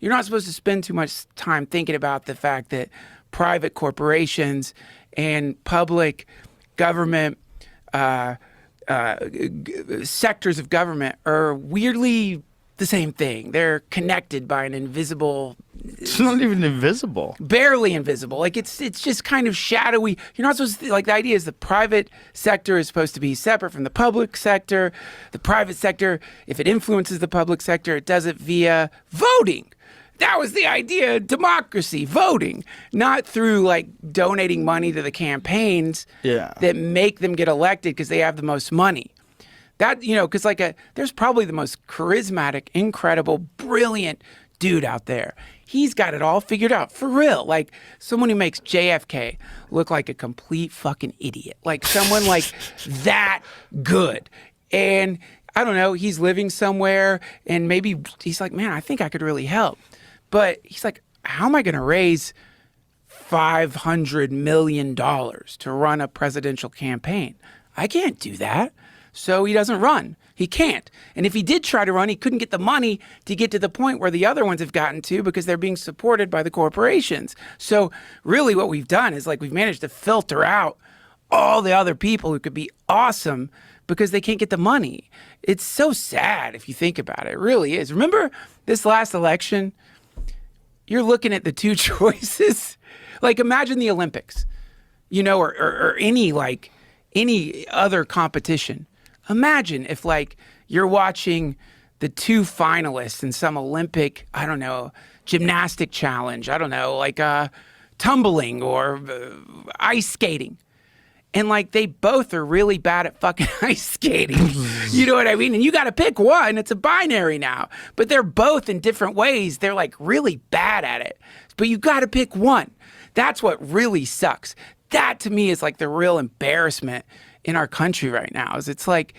you're not supposed to spend too much time thinking about the fact that private corporations and public government sectors of government are weirdly the same thing. They're connected by an invisible. It's not even invisible. Barely invisible. Like it's just kind of shadowy. You're not supposed to, like, the idea is the private sector is supposed to be separate from the public sector. The private sector, if it influences the public sector, it does it via voting. That was the idea of democracy, voting, not through like donating money to the campaigns that make them get elected because they have the most money. That, you know, because there's probably the most charismatic, incredible, brilliant dude out there. He's got it all figured out for real. Like someone who makes JFK look like a complete fucking idiot. Like someone like that good. And I don't know, he's living somewhere and maybe he's like, man, I think I could really help. But he's like, how am I going to raise $500 million to run a presidential campaign? I can't do that. So he doesn't run. He can't. And if he did try to run, he couldn't get the money to get to the point where the other ones have gotten to because they're being supported by the corporations. So really what we've done is like we've managed to filter out all the other people who could be awesome because they can't get the money. It's so sad if you think about it. It really is. Remember this last election? You're looking at the two choices. Like imagine the Olympics, you know, or any other competition. Imagine if like you're watching the two finalists in some Olympic, I don't know, gymnastic challenge, I don't know, like tumbling or ice skating. And like they both are really bad at fucking ice skating. You know what I mean? And you got to pick one. It's a binary now. But they're both in different ways. They're like really bad at it. But you got to pick one. That's what really sucks. That to me is like the real embarrassment in our country right now. Is it's like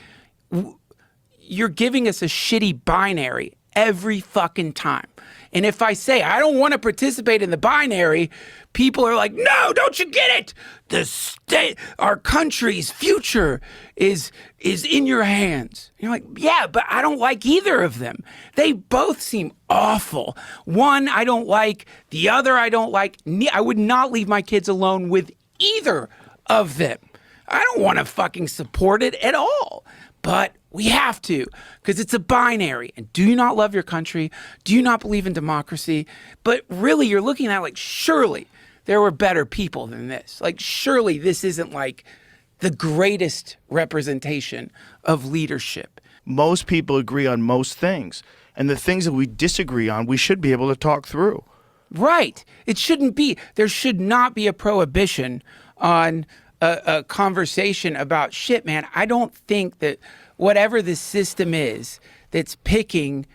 you're giving us a shitty binary every fucking time. And if I say I don't want to participate in the binary, people are like, no, don't you get it? The state, our country's future is in your hands. And you're like, yeah, but I don't like either of them. They both seem awful. One I don't like, the other I don't like. I would not leave my kids alone with either of them. I don't want to fucking support it at all. But we have to, because it's a binary. And do you not love your country? Do you not believe in democracy? But really, you're looking at like, surely there were better people than this. Like, surely this isn't like the greatest representation of leadership. Most people agree on most things. And the things that we disagree on, we should be able to talk through. Right. It shouldn't be. There should not be a prohibition on a conversation about shit, man. I don't think that whatever the system is that's picking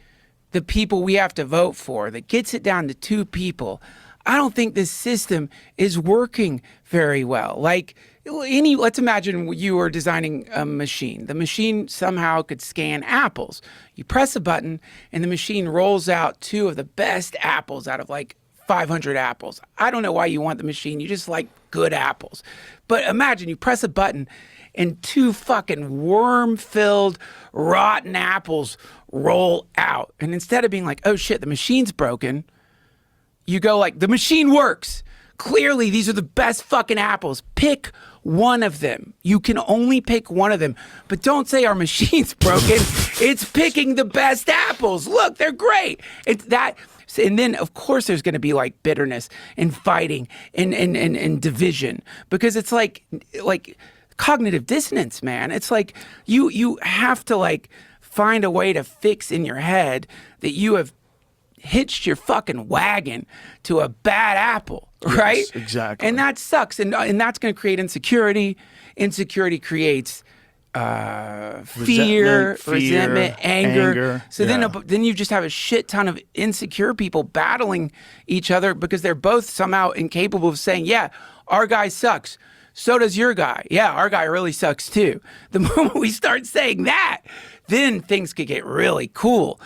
the people we have to vote for, that gets it down to two people, I don't think this system is working very well. Like let's imagine you were designing a machine. The machine somehow could scan apples. You press a button and the machine rolls out two of the best apples out of like 500 apples. I don't know why you want the machine. You just like good apples. But imagine you press a button and two fucking worm-filled, rotten apples roll out. And instead of being like, oh shit, the machine's broken, you go like, the machine works. Clearly, these are the best fucking apples. Pick one of them. You can only pick one of them. But don't say our machine's broken. It's picking the best apples. Look, they're great. It's that. And then, of course, there's going to be like bitterness and fighting and division, because it's like cognitive dissonance, man. It's like you have to like find a way to fix in your head that you have hitched your fucking wagon to a bad apple, right? Yes, exactly. And that sucks. And that's going to create insecurity. Insecurity creates fear, resentment, anger. So then you just have a shit ton of insecure people battling each other because they're both somehow incapable of saying, yeah, our guy sucks. So does your guy. Yeah, our guy really sucks too. The moment we start saying that, then things could get really cool.